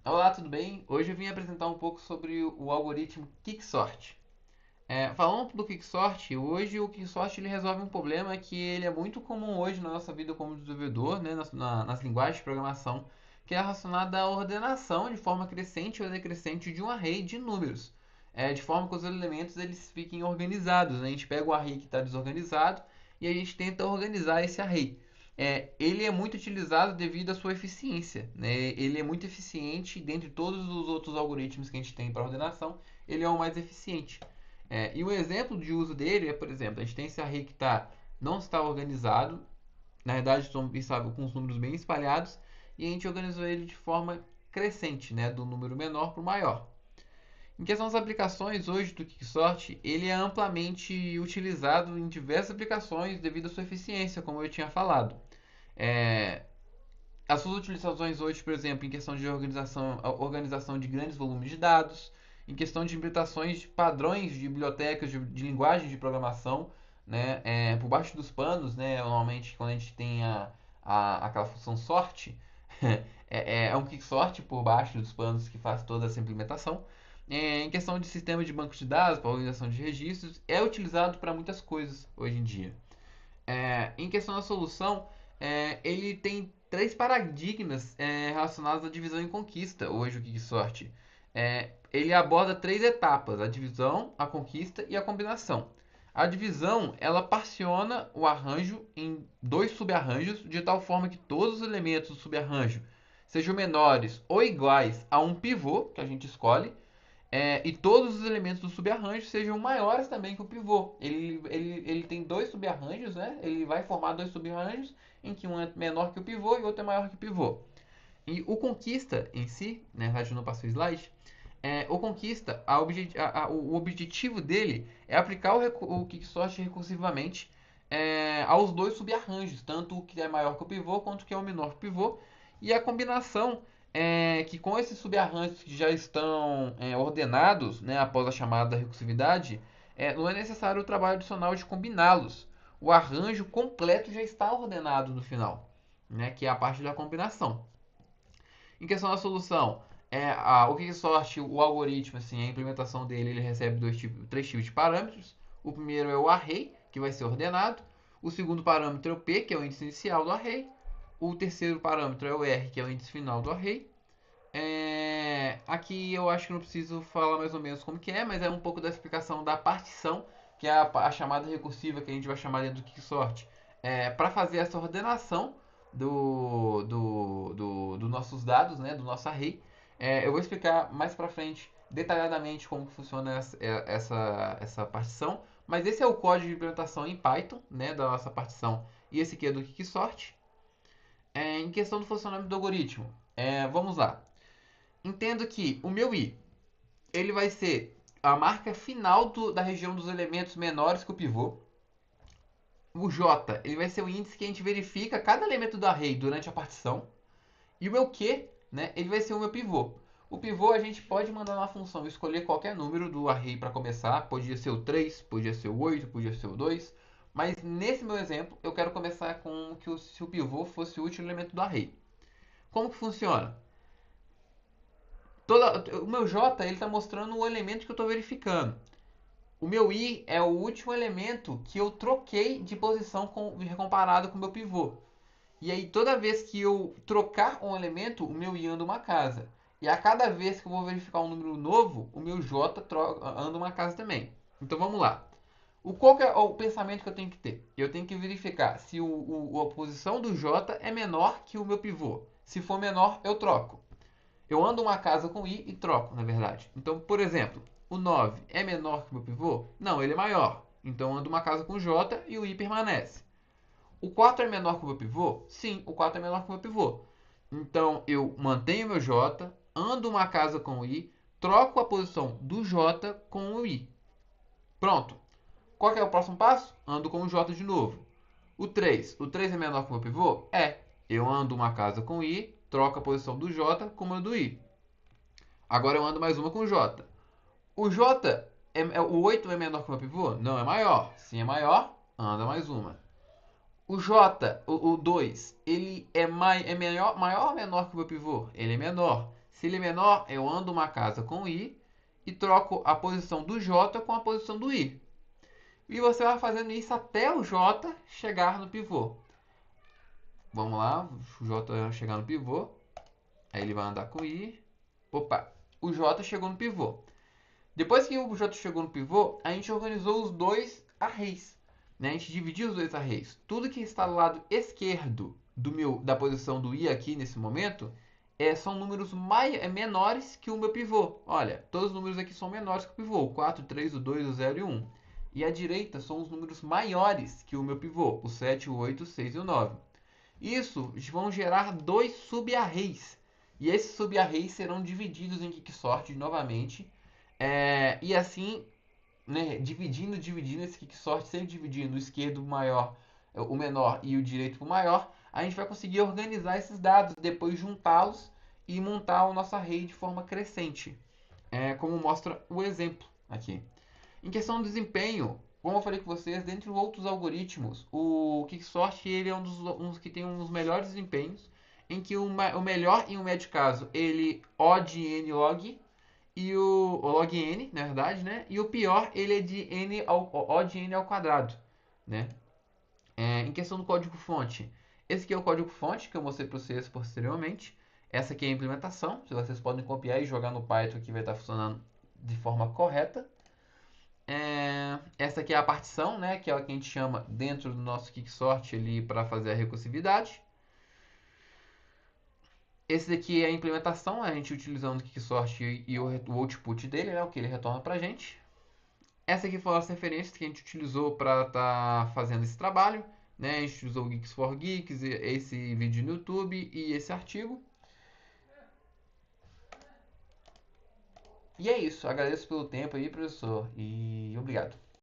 Olá, tudo bem? Hoje eu vim apresentar um pouco sobre o algoritmo Quicksort. Falando do Quicksort, hoje o Quicksort ele resolve um problema que ele é muito comum hoje na nossa vida como desenvolvedor, né, nas linguagens de programação, que é relacionado à ordenação de forma crescente ou decrescente de um array de números, de forma que os elementos eles fiquem organizados, né? A gente pega o array que está desorganizado e a gente tenta organizar esse array. Ele é muito utilizado devido à sua eficiência, né? Ele é muito eficiente dentre todos os outros algoritmos que a gente tem para ordenação, ele é o mais eficiente. E um exemplo de uso dele é, por exemplo, a gente tem esse array que não está organizado, na verdade estão com os números bem espalhados, e a gente organizou ele de forma crescente, né, do número menor para o maior. Em questão das aplicações, hoje do Quicksort, ele é amplamente utilizado em diversas aplicações devido à sua eficiência, como eu tinha falado. É, as suas utilizações hoje, por exemplo, em questão de organização de grandes volumes de dados, em questão de implementações de padrões de bibliotecas de linguagem de programação, né, por baixo dos panos, né, normalmente quando a gente tem aquela função sort, é um quicksort por baixo dos panos que faz toda essa implementação. Em questão de sistema de banco de dados, para organização de registros, é utilizado para muitas coisas hoje em dia. Em questão da solução, ele tem três paradigmas relacionados à divisão e conquista, hoje o Quicksorte. Ele aborda três etapas, a divisão, a conquista e a combinação. A divisão, ela particiona o arranjo em dois subarranjos, de tal forma que todos os elementos do subarranjo sejam menores ou iguais a um pivô, que a gente escolhe, e todos os elementos do subarranjo sejam maiores também que o pivô. Ele tem dois subarranjos, né? Ele vai formar dois subarranjos, em que um é menor que o pivô e o outro é maior que o pivô. E o conquista em si, né, na verdade não passou o slide, o conquista, o objetivo dele é aplicar o quicksort recursivamente aos dois subarranjos, tanto o que é maior que o pivô quanto o que é o menor que o pivô, e a combinação que com esses subarranjos que já estão ordenados, né, após a chamada recursividade, não é necessário o trabalho adicional de combiná-los. O arranjo completo já está ordenado no final, né, que é a parte da combinação. Em questão da solução, o Quicksort, o algoritmo, assim, a implementação dele, ele recebe três tipos de parâmetros. O primeiro é o array, que vai ser ordenado. O segundo parâmetro é o P, que é o índice inicial do array. O terceiro parâmetro é o R, que é o índice final do array. Aqui eu acho que não preciso falar mais ou menos como que é, mas é um pouco da explicação da partição, que é a chamada recursiva que a gente vai chamar dentro do Quicksort. Para fazer essa ordenação dos nossos dados, né, do nosso array. Eu vou explicar mais para frente detalhadamente como funciona essa partição, mas esse é o código de implementação em Python, né, da nossa partição, e esse aqui é do Quicksort. Em questão do funcionamento do algoritmo, vamos lá. Entendo que o meu i ele vai ser a marca final da região dos elementos menores que o pivô. O j ele vai ser o índice que a gente verifica cada elemento do array durante a partição. E o meu q, né, ele vai ser o meu pivô. O pivô a gente pode mandar na função escolher qualquer número do array para começar. Podia ser o 3, podia ser o 8, podia ser o 2. Mas nesse meu exemplo, eu quero começar com que se o pivô fosse o último elemento do array. Como que funciona? O meu J ele está mostrando o elemento que eu estou verificando. O meu I é o último elemento que eu troquei de posição comparado com o meu pivô. E aí toda vez que eu trocar um elemento, o meu I anda uma casa. E a cada vez que eu vou verificar um número novo, o meu J anda uma casa também. Então vamos lá. Qual que é o pensamento que eu tenho que ter? Eu tenho que verificar se a posição do J é menor que o meu pivô. Se for menor, eu troco. Eu ando uma casa com i e troco, na verdade. Então, por exemplo, o 9 é menor que o meu pivô? Não, ele é maior. Então, eu ando uma casa com j e o i permanece. O 4 é menor que o meu pivô? Sim, o 4 é menor que o meu pivô. Então, eu mantenho meu j, ando uma casa com o i, troco a posição do j com o i. Pronto. Qual que é o próximo passo? Ando com o j de novo. O três é menor que o meu pivô? É. Eu ando uma casa com i, troco a posição do j com a do i. Agora eu ando mais uma com o j. O j, o 8 é menor que o meu pivô? Não, é maior. Sim, é maior, anda mais uma. O j, o 2, ele é maior ou menor que o meu pivô? Ele é menor. Se ele é menor, eu ando uma casa com o i e troco a posição do j com a posição do i. E você vai fazendo isso até o j chegar no pivô. Vamos lá, o j vai chegar no pivô. Aí ele vai andar com o i. Opa, o j chegou no pivô. Depois que o j chegou no pivô, a gente organizou os dois arrays. Né? A gente dividiu os dois arrays. Tudo que está do lado esquerdo da posição do i aqui nesse momento são números menores que o meu pivô. Olha, todos os números aqui são menores que o pivô. O 4, o 3, o 2, o 0 e o 1. E à direita são os números maiores que o meu pivô. O 7, o 8, o 6 e o 9. Isso vão gerar dois subarrays. E esses subarrays serão divididos em quicksort novamente. E assim, né, dividindo esse quicksort, sempre dividindo o esquerdo maior, o menor e o direito o maior, a gente vai conseguir organizar esses dados, depois juntá-los e montar o nosso array de forma crescente, como mostra o exemplo aqui. Em questão do desempenho, como eu falei com vocês, dentre outros algoritmos, o Quicksort ele é um dos que tem um dos melhores desempenhos, em que o melhor e o médio caso, ele O de n log, e o log n, na verdade, né? E o pior, ele é de O de n ao quadrado, né? Em questão do código-fonte, esse aqui é o código-fonte que eu mostrei para vocês posteriormente. Essa aqui é a implementação, vocês podem copiar e jogar no Python que vai estar funcionando de forma correta. Essa aqui é a partição, né, que é o que a gente chama dentro do nosso Quicksort ali para fazer a recursividade. Esse daqui é a implementação, a gente utilizando o Quicksort e o output dele, né, o que ele retorna para a gente. Essa aqui foram as referências que a gente utilizou para estar fazendo esse trabalho. Né? A gente usou o Geeks for Geeks, esse vídeo no YouTube e esse artigo. E é isso. Agradeço pelo tempo aí, professor, e obrigado.